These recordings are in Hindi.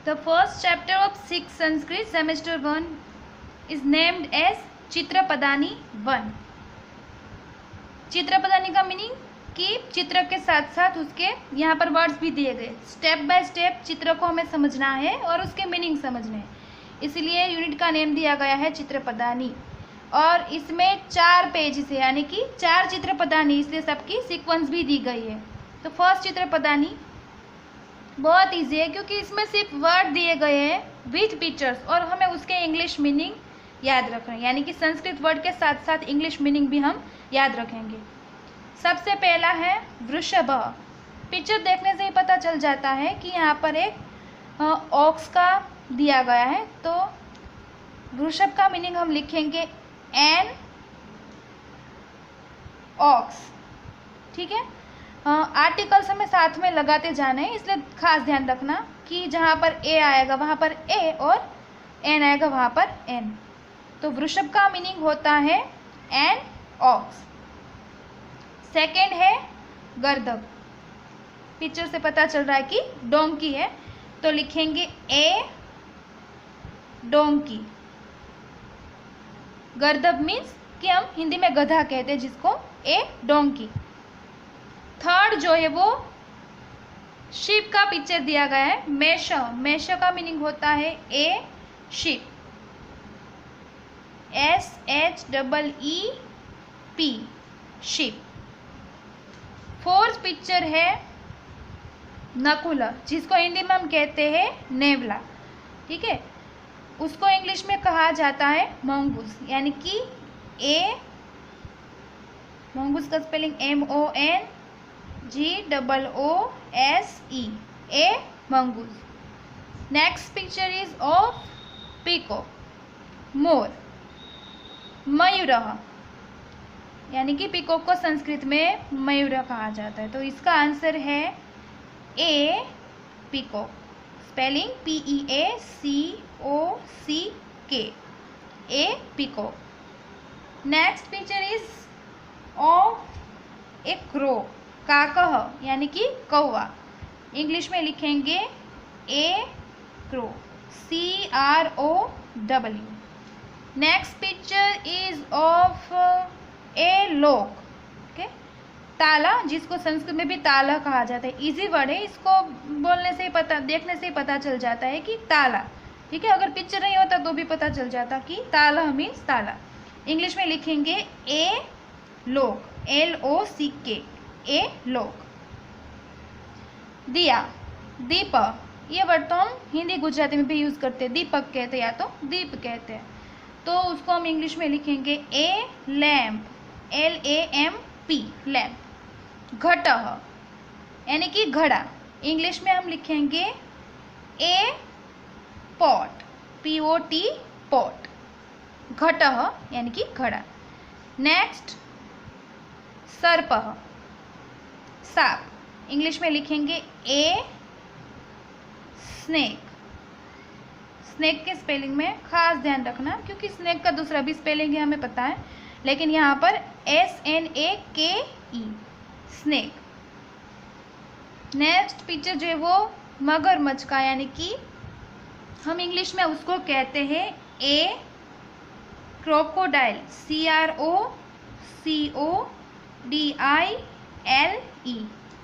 The first chapter of 6th Sanskrit semester 1 is named as चित्रपदानी 1. चित्रपदानी का मीनिंग कि चित्र के साथ साथ उसके यहाँ पर वर्ड्स भी दिए गए. स्टेप बाय स्टेप चित्र को हमें समझना है और उसके मीनिंग समझने हैं, इसलिए यूनिट का नेम दिया गया है चित्रपदानी. और इसमें 4 पेजेस है, यानी कि 4 चित्रपदानी, इसलिए सबकी सीक्वेंस भी दी गई है. तो फर्स्ट चित्रपदानी बहुत ईजी है क्योंकि इसमें सिर्फ वर्ड दिए गए हैं विथ पिक्चर्स और हमें उसके इंग्लिश मीनिंग याद रखना है, यानी कि संस्कृत वर्ड के साथ साथ इंग्लिश मीनिंग भी हम याद रखेंगे. सबसे पहला है वृषभ. पिक्चर देखने से ही पता चल जाता है कि यहाँ पर एक ऑक्स का दिया गया है. तो वृषभ का मीनिंग हम लिखेंगे एन ऑक्स. ठीक है. आर्टिकल्स हमें साथ में लगाते जाने हैं, इसलिए खास ध्यान रखना कि जहाँ पर ए आएगा वहाँ पर ए और एन आएगा वहाँ पर एन. तो वृषभ का मीनिंग होता है एन ऑक्स. सेकेंड है गर्दभ. पिक्चर से पता चल रहा है कि डोंकी है, तो लिखेंगे ए डोंकी. गर्दभ मीन्स कि हम हिंदी में गधा कहते हैं जिसको ए डोंकी. थर्ड जो है वो शिप का पिक्चर दिया गया है मेष. मेष का मीनिंग होता है ए ship, SHEEP ship. Fourth picture है नकुला, जिसको हिंदी में हम कहते हैं नेवला. ठीक है. उसको इंग्लिश में कहा जाता है मंगूस, यानी कि ए मंगूस का spelling MONGOOSE a mongoose. Next picture is of peacock मोर. मयूरः, यानी कि पीकॉक को संस्कृत में मयूर कहा जाता है. तो इसका आंसर है a peacock, spelling PEACOCK a peacock. Next picture is of a crow. काकः, यानी कि कौवा. इंग्लिश में लिखेंगे a crow, CROW. Next picture is of a lock. Okay. ताला, जिसको संस्कृत में भी ताला कहा जाता है. इजी वर्ड है, इसको बोलने से ही पता, देखने से ही पता चल जाता है कि ताला. ठीक है. अगर पिक्चर नहीं होता तो भी पता चल जाता कि ताला मीन्स ताला. इंग्लिश में लिखेंगे ए लोक, LOCK ए लोक. दिया, दीप. ये वर्ड तो हम हिंदी गुजराती में भी यूज़ करते हैं. दीपक कहते हैं या तो दीप कहते हैं. तो उसको हम इंग्लिश में लिखेंगे ए लैम्प, LAMP लैम्प. घटः, यानी कि घड़ा. इंग्लिश में हम लिखेंगे ए पॉट, POT पॉट. घटः यानी कि घड़ा. नेक्स्ट सर्पः, सांप. इंग्लिश में लिखेंगे ए स्नेक. स्नेक के स्पेलिंग में खास ध्यान रखना क्योंकि स्नेक का दूसरा भी स्पेलिंग है हमें पता है, लेकिन यहाँ पर SNAKE स्नेक. नेक्स्ट पिक्चर जो है वो मगरमच्छ का, यानी कि हम इंग्लिश में उसको कहते हैं ए क्रोकोडाइल, CROCODILE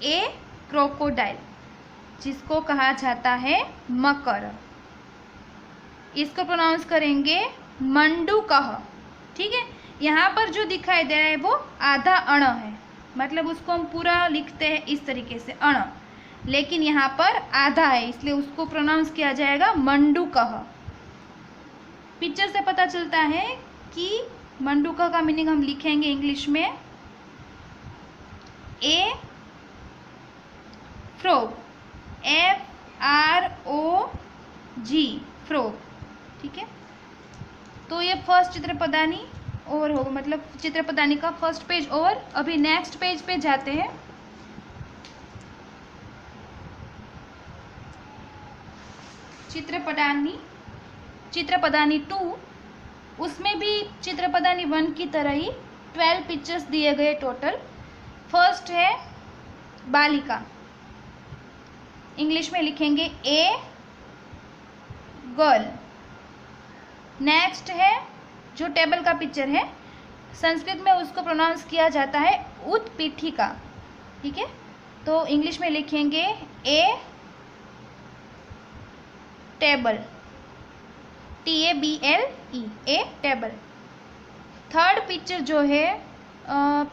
ए क्रोकोडाइल, जिसको कहा जाता है मकर. इसको प्रोनाउंस करेंगे मंडूकः. ठीक है. यहाँ पर जो दिखाई दे रहा है वो आधा अण है, मतलब उसको हम पूरा लिखते हैं इस तरीके से अण, लेकिन यहाँ पर आधा है इसलिए उसको प्रोनाउंस किया जाएगा मंडूकः. पिक्चर से पता चलता है कि मंडूकः का मीनिंग हम लिखेंगे इंग्लिश में ए फ्रॉग, FROG फ्रॉग. ठीक है. तो ये फर्स्ट चित्रपदानी ओवर होगा, मतलब चित्रपदानी का फर्स्ट पेज ओवर. अभी नेक्स्ट पेज पे जाते हैं. चित्रपदानी 2, उसमें भी चित्रपदानी 1 की तरह ही 12 पिक्चर्स दिए गए टोटल. फर्स्ट है बालिका. इंग्लिश में लिखेंगे ए गर्ल। नेक्स्ट है जो टेबल का पिक्चर है, संस्कृत में उसको प्रोनाउंस किया जाता है उत्पीठिका। ठीक है, तो इंग्लिश में लिखेंगे ए टेबल, TABLE, ए टेबल। थर्ड पिक्चर जो है,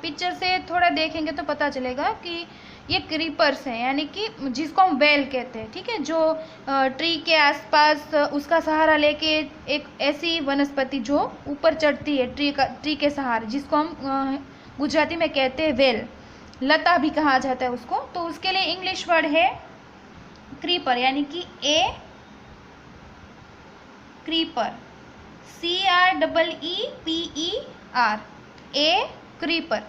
पिक्चर से थोड़ा देखेंगे तो पता चलेगा कि ये क्रीपर्स है, यानी कि जिसको हम वेल कहते हैं। ठीक है, जो ट्री के आसपास उसका सहारा लेके एक ऐसी वनस्पति जो ऊपर चढ़ती है ट्री के सहारे, जिसको हम गुजराती में कहते हैं वेल, लता भी कहा जाता है उसको। तो उसके लिए इंग्लिश वर्ड है क्रीपर, यानी कि ए क्रीपर, CREEPER, ए क्रीपर।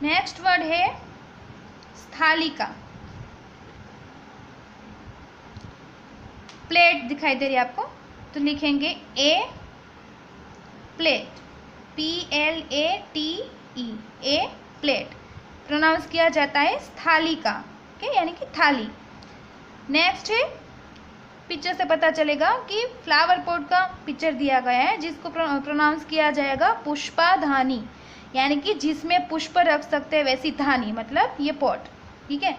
नेक्स्ट वर्ड है स्थालिका। प्लेट दिखाई दे रही है आपको, तो लिखेंगे ए प्लेट, PLATE, ए प्लेट। प्रोनाउंस किया जाता है स्थालिका, ओके, यानी कि थाली। नेक्स्ट है, पिक्चर से पता चलेगा कि फ्लावर पॉट का पिक्चर दिया गया है, जिसको प्रोनाउंस किया जाएगा पुष्पाधानी, यानी कि जिसमें पुष्प रख सकते हैं वैसी धानी, मतलब ये पॉट। ठीक है,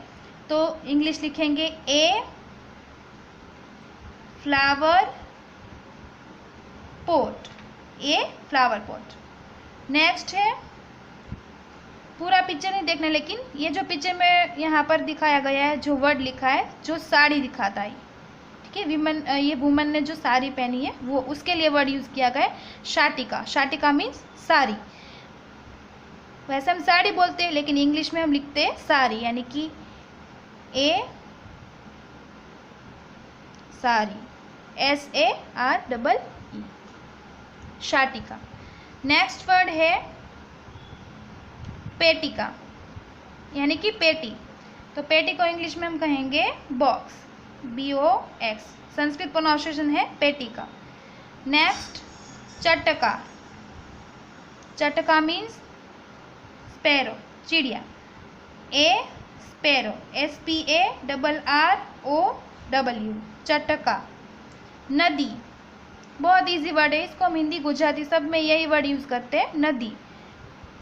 तो इंग्लिश लिखेंगे a flower pot, a flower pot. Next है, पूरा पिक्चर नहीं देखना, लेकिन ये जो पिक्चर में यहाँ पर दिखाया गया है, जो वर्ड लिखा है, जो साड़ी दिखाता है, ठीक है, ये वुमन ने जो साड़ी पहनी है वो, उसके लिए वर्ड यूज़ किया गया है शाटिका। शाटिका मीन्स साड़ी। वैसे हम साड़ी बोलते हैं, लेकिन इंग्लिश में हम लिखते हैं साड़ी, यानी कि ए साड़ी, SAREE, शाटिका। नेक्स्ट वर्ड है पेटिका, यानी कि पेटी। तो पेटी को इंग्लिश में हम कहेंगे बॉक्स, BOX। संस्कृत प्रोनाउंसिएशन है पेटिका। नेक्स्ट चटका। चटका मीन्स स्पैरो, चिड़िया, ए स्पैरो, SPARROW, चटका। नदी, बहुत इजी वर्ड है, इसको हम हिंदी गुजराती सब में यही वर्ड यूज करते हैं, नदी,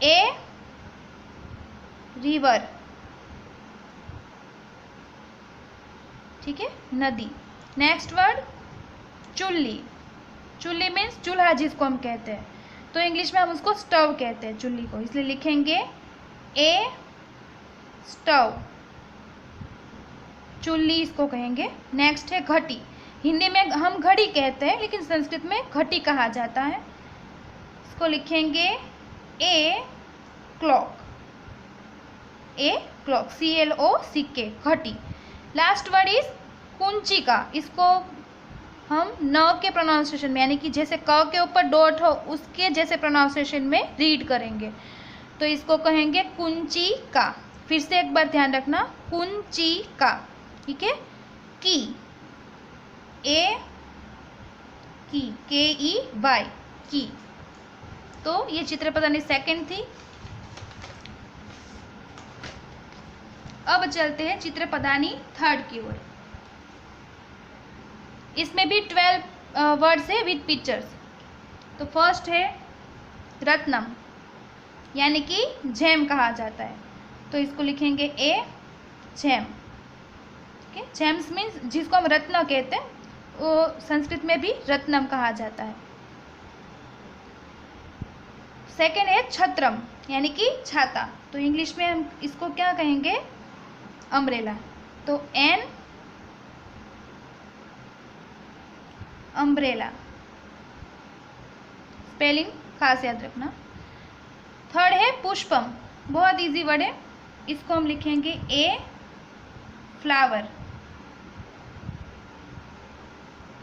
ए रिवर। ठीक है, नदी। नेक्स्ट वर्ड चुल्ली। चुल्ली मीन्स चूल्हा, जिसको हम कहते हैं, तो इंग्लिश में हम उसको स्टव कहते हैं चुल्ली को, इसलिए लिखेंगे ए स्टव, चुल्ली इसको कहेंगे। नेक्स्ट है घटी। हिंदी में हम घड़ी कहते हैं, लेकिन संस्कृत में घटी कहा जाता है, इसको लिखेंगे a clock, a clock, CLOCK, घटी। लास्ट वर्ड इज कुंचिका। इसको हम न के प्रोनाउंसिएशन में, यानी कि जैसे क के ऊपर डॉट हो उसके जैसे प्रोनाउंसिएशन में रीड करेंगे, तो इसको कहेंगे कुंचिका। फिर से एक बार ध्यान रखना, कुंचिका। ठीक है, की, ए की, KEY, की। तो ये चित्रपदानी सेकंड थी। अब चलते हैं चित्रपदानी थर्ड की ओर। इसमें भी 12 वर्ड्स है विद पिक्चर्स। तो फर्स्ट है रत्नम, यानी कि जेम कहा जाता है, तो इसको लिखेंगे ए जेम। ठीक है, जेम्स मीन्स जिसको हम रत्न कहते हैं, वो संस्कृत में भी रत्नम कहा जाता है। सेकेंड है छत्रम, यानी कि छाता, तो इंग्लिश में हम इसको क्या कहेंगे, अम्ब्रेला, तो एन अम्ब्रेला, स्पेलिंग खास याद रखना। थर्ड है पुष्पम, बहुत इजी वर्ड है, इसको हम लिखेंगे ए फ्लावर।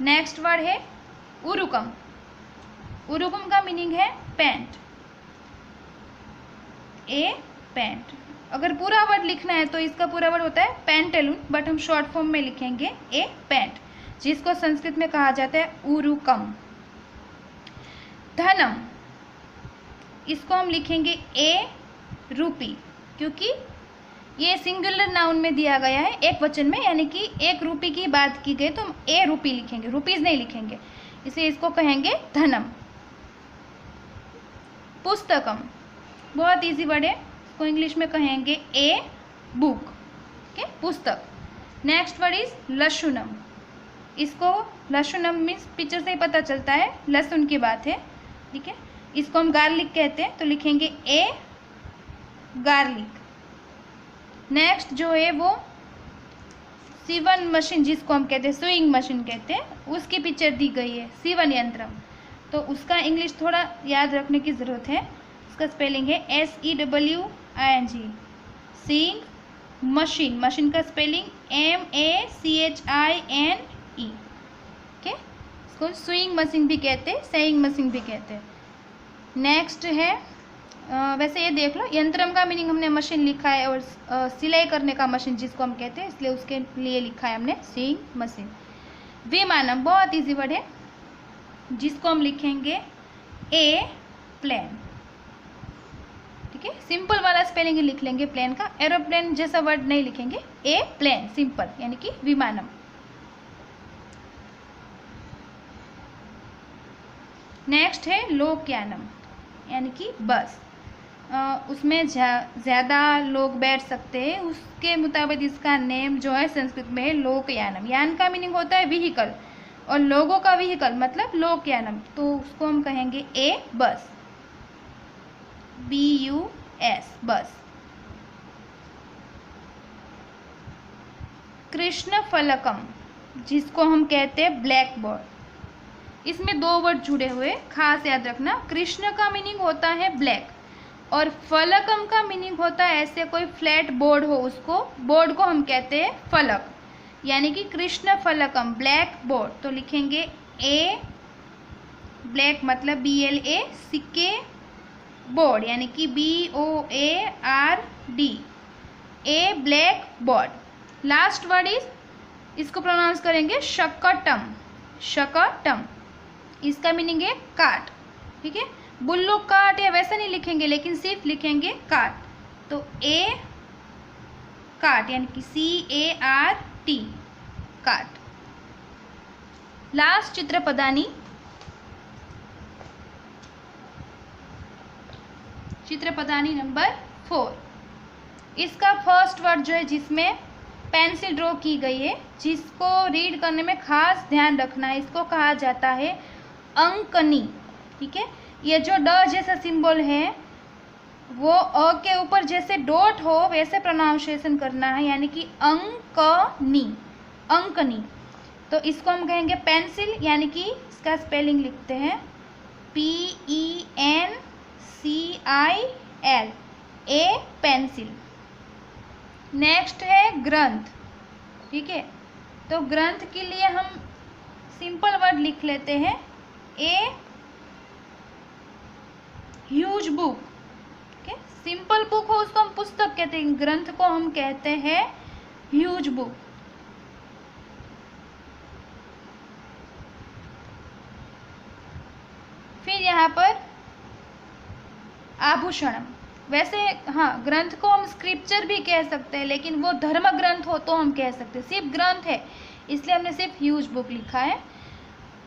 नेक्स्ट वर्ड है उरुकम। उरुकम का मीनिंग है पैंट, ए पैंट। अगर पूरा वर्ड लिखना है तो इसका पूरा वर्ड होता है पैंटेलून, बट हम शॉर्ट फॉर्म में लिखेंगे ए पैंट, जिसको संस्कृत में कहा जाता है उरुकम। धनम, इसको हम लिखेंगे ए रूपी, क्योंकि ये सिंगुलर नाउन में दिया गया है, एक वचन में, यानी कि 1 रुपये की बात की गई तो हम ए रुपी लिखेंगे, रुपीज़ नहीं लिखेंगे, इसलिए इसको कहेंगे धनम। पुस्तकम बहुत इजी वर्ड है, इसको इंग्लिश में कहेंगे ए बुक, ओके, पुस्तक। नेक्स्ट वर्ड इज लशुनम। इसको लशुनम मीन्स पिक्चर से ही पता चलता है लहसुन की बात है, ठीक है। इसको हम गार्लिक कहते हैं, तो लिखेंगे ए गार्लिक। नेक्स्ट जो है वो सीवन मशीन, जिसको हम कहते हैं सुइंग मशीन कहते हैं, उसकी पिक्चर दी गई है, सीवन यंत्रम। तो उसका इंग्लिश थोड़ा याद रखने की ज़रूरत है। उसका स्पेलिंग है SEWING, सीइंग मशीन, मशीन का स्पेलिंग MACHINE, ओके। इसको सुइंग मशीन भी कहते हैं, सेइंग मशीन भी कहते हैं। नेक्स्ट है वैसे ये देख लो, यंत्रम का मीनिंग हमने मशीन लिखा है, और सिलाई करने का मशीन जिसको हम कहते हैं, इसलिए उसके लिए लिखा है हमने सीइंग मशीन। विमानम बहुत इजी वर्ड है, जिसको हम लिखेंगे ए प्लेन, ठीक है। सिंपल वाला स्पेलिंग लिख लेंगे प्लेन का, एरोप्लेन जैसा वर्ड नहीं लिखेंगे, ए प्लेन सिंपल, यानी कि विमानम। नेक्स्ट है लोकयानम, यानी कि बस। उसमें ज़्यादा लोग बैठ सकते हैं, उसके मुताबिक इसका नेम जो है संस्कृत में है लोकयानम। यान का मीनिंग होता है व्हीकल, और लोगों का व्हीकल मतलब लोकयानम, तो उसको हम कहेंगे ए बस, BUS बस। कृष्ण फलकम, जिसको हम कहते हैं ब्लैक बोर्ड, इसमें 2 वर्ड जुड़े हुए, खास याद रखना। कृष्ण का मीनिंग होता है ब्लैक, और फलकम का मीनिंग होता है ऐसे कोई फ्लैट बोर्ड हो, उसको बोर्ड को हम कहते हैं फलक, यानी कि कृष्ण फलकम ब्लैक बोर्ड। तो लिखेंगे ए ब्लैक मतलब BLACK बोर्ड, यानी कि BOARD, A black board. Last word is, इसको प्रोनाउंस करेंगे शकटम, शकटम, इसका मीनिंग है काट, ठीक है। बुल्लो काट या वैसे नहीं लिखेंगे, लेकिन सिर्फ लिखेंगे काट, तो ए काट यानी कि CART काट। लास्ट चित्रपदानी, चित्रपदानी नंबर 4। इसका फर्स्ट वर्ड जो है जिसमें पेंसिल ड्रॉ की गई है, जिसको रीड करने में खास ध्यान रखना है, इसको कहा जाता है अंकनी, ठीक है। ये जो ड जैसा सिंबल है वो अ के ऊपर जैसे डॉट हो वैसे प्रोनाउंसिएशन करना है, यानी कि अंकनी, अंकनी। तो इसको हम कहेंगे पेंसिल, यानी कि इसका स्पेलिंग लिखते हैं PENCIL, ए पेंसिल। नेक्स्ट है ग्रंथ, ठीक है। तो ग्रंथ के लिए हम सिंपल वर्ड लिख लेते हैं ए ह्यूज बुक, ठीक है। सिंपल बुक हो उसको हम पुस्तक कहते हैं, ग्रंथ को हम कहते हैं ह्यूज बुक। फिर यहाँ पर आभूषणम, वैसे हाँ ग्रंथ को हम स्क्रिप्चर भी कह सकते हैं, लेकिन वो धर्म ग्रंथ हो तो हम कह सकते हैं, सिर्फ ग्रंथ है इसलिए हमने सिर्फ ह्यूज बुक लिखा है।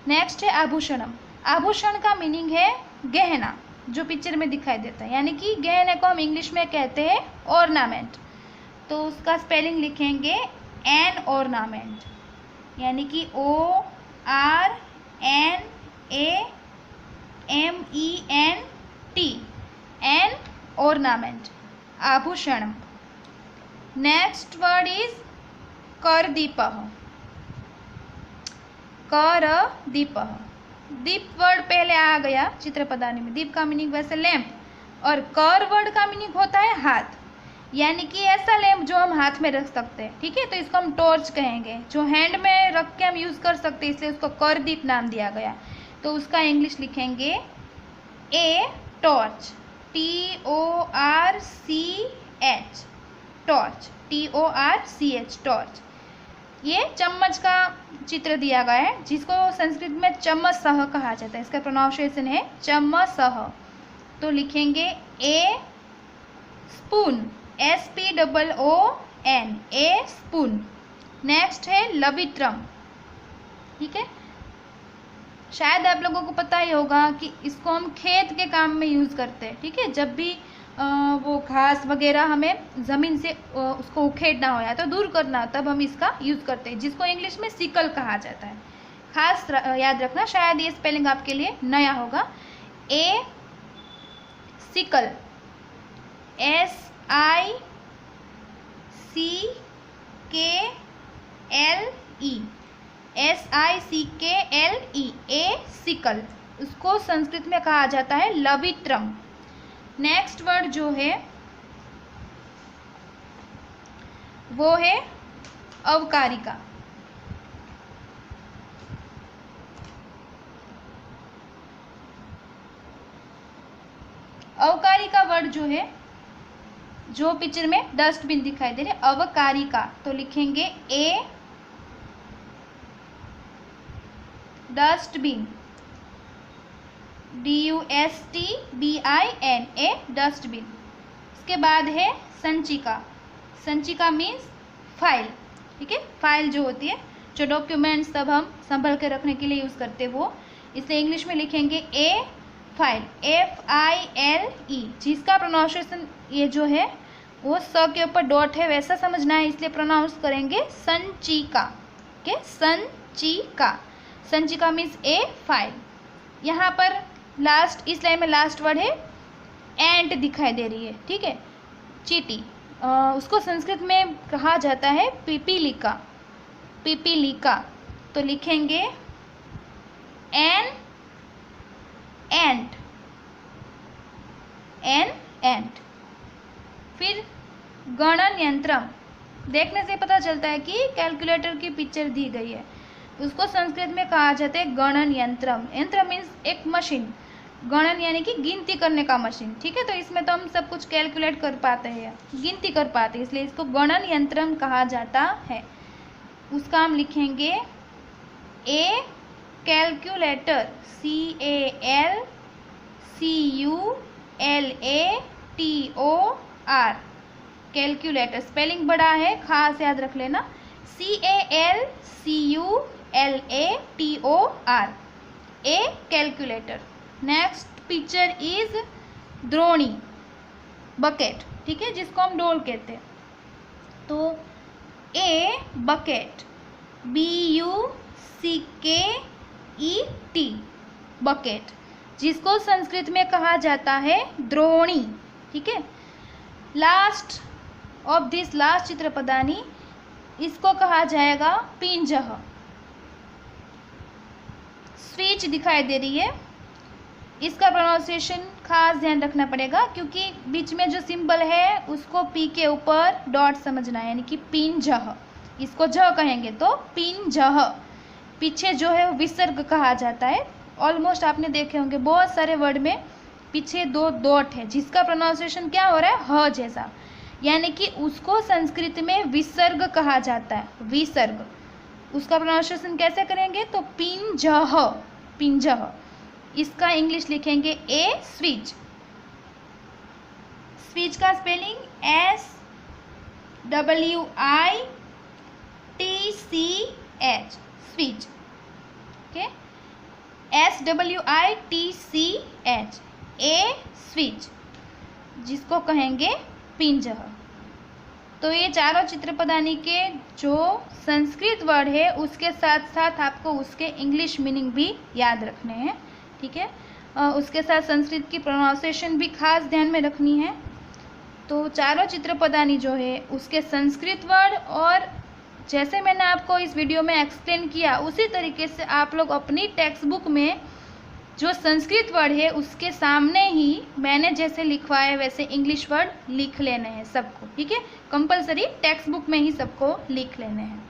नेक्स्ट है आभूषणम। आभूषण का मीनिंग है गहना, जो पिक्चर में दिखाई देता है, यानी कि गहने को हम इंग्लिश में कहते हैं ऑर्नामेंट। तो उसका स्पेलिंग लिखेंगे एन ऑर्नामेंट, यानी कि ORNAMENT, एन ऑर्नामेंट, आभूषणम। नेक्स्ट वर्ड इज करदीपः, करदीपः। दीप वर्ड पहले आ गया चित्रपदानी में। दीप का मीनिंग वैसे लैंप, और कर वर्ड का मीनिंग होता है हाथ, यानी कि ऐसा लैंप जो हम हाथ में रख सकते हैं, ठीक है। तो इसको हम टॉर्च कहेंगे, जो हैंड में रख के हम यूज़ कर सकते हैं, इसलिए उसको करदीप नाम दिया गया। तो उसका इंग्लिश लिखेंगे a torch, TORCH, torch, TORCH, torch. ये चम्मच का चित्र दिया गया है, जिसको संस्कृत में चम्मचः कहा जाता है, इसका प्रोनाउंसिएशन है चम्मचः। तो लिखेंगे ए स्पून, SPOON, ए स्पून। नेक्स्ट है लवित्रम, ठीक है। शायद आप लोगों को पता ही होगा कि इसको हम खेत के काम में यूज़ करते हैं, ठीक है। जब भी वो घास वगैरह हमें ज़मीन से उसको उखेड़ना हो या तो दूर करना, तब हम इसका यूज़ करते हैं, जिसको इंग्लिश में सिकल कहा जाता है। खास याद रखना, शायद ये स्पेलिंग आपके लिए नया होगा। ए सिकल, SICKLE, ए सिकल, उसको संस्कृत में कहा जाता है लवित्रम। नेक्स्ट वर्ड जो है वो है अवकारिका। अवकारिका वर्ड जो है, जो पिक्चर में डस्टबिन दिखाई दे रहे, अवकारिका, तो लिखेंगे ए डस्टबिन, DUSTBIN, ए डस्टबिन। इसके बाद है संचिका। संचिका मीन्स फाइल, ठीक है। फाइल जो होती है, जो डॉक्यूमेंट्स सब हम संभल के रखने के लिए यूज़ करते हैं वो, इसलिए इंग्लिश में लिखेंगे ए फाइल, FILE, जिसका प्रोनाउंसिएशन ये जो है वो स के ऊपर डॉट है वैसा समझना है, इसलिए प्रोनाउंस करेंगे संचिका, ओके, संचिका। संचिका मीन्स ए फाइल। यहाँ पर लास्ट, इस लाइन में लास्ट वर्ड है एंट दिखाई दे रही है, ठीक है, चींटी। उसको संस्कृत में कहा जाता है पिपीलिका, पिपीलिका, तो लिखेंगे एन एंट, एंट। फिर गणन यंत्रम, देखने से पता चलता है कि कैलकुलेटर की पिक्चर दी गई है, उसको संस्कृत में कहा जाता है गणन यंत्रम। यंत्र मीन्स एक मशीन, गणन यानी कि गिनती करने का मशीन, ठीक है। तो इसमें तो हम सब कुछ कैलकुलेट कर पाते हैं, गिनती कर पाते हैं, इसलिए इसको गणन यंत्रम कहा जाता है। उसका हम लिखेंगे ए कैलकुलेटर, CALCULATOR, कैलकुलेटर। स्पेलिंग बड़ा है, खास याद रख लेना, CALCULATOR, A calculator. Next picture is द्रोणी, बकेट, ठीक है, जिसको हम डोल कहते हैं। तो ए बकेट, BUCKET, बकेट, जिसको संस्कृत में कहा जाता है द्रोणी, ठीक है। लास्ट ऑफ दिस लास्ट चित्रपदानी, इसको कहा जाएगा पिंजह। स्विच दिखाई दे रही है, इसका प्रोनाउंसिएशन खास ध्यान रखना पड़ेगा, क्योंकि बीच में जो सिंबल है उसको पी के ऊपर डॉट समझना है, यानी कि पिंजह। इसको ज कहेंगे तो पिंजह। पीछे जो है विसर्ग कहा जाता है। ऑलमोस्ट आपने देखे होंगे बहुत सारे वर्ड में पीछे दो डॉट है, जिसका प्रोनाउंसिएशन क्या हो रहा है, ह जैसा, यानी कि उसको संस्कृत में विसर्ग कहा जाता है, विसर्ग। उसका प्रोनाउंसिएशन कैसे करेंगे, तो पिंजह, पिंजह। इसका इंग्लिश लिखेंगे ए स्विच। स्विच का spelling SWITCH, switch, okay, SWITCH, ए स्विच, जिसको कहेंगे पिंजह। तो ये चारों चित्रपदानी के जो संस्कृत वर्ड है उसके साथ साथ आपको उसके इंग्लिश मीनिंग भी याद रखने हैं, ठीक है। उसके साथ संस्कृत की प्रोनाउंसिएशन भी खास ध्यान में रखनी है। तो चारों चित्रपदानी जो है उसके संस्कृत वर्ड, और जैसे मैंने आपको इस वीडियो में एक्सप्लेन किया उसी तरीके से आप लोग अपनी टेक्स्ट बुक में जो संस्कृत वर्ड है उसके सामने ही मैंने जैसे लिखवाए वैसे इंग्लिश वर्ड लिख लेने हैं सबको, ठीक है। कंपलसरी टेक्स्ट बुक में ही सबको लिख लेने हैं।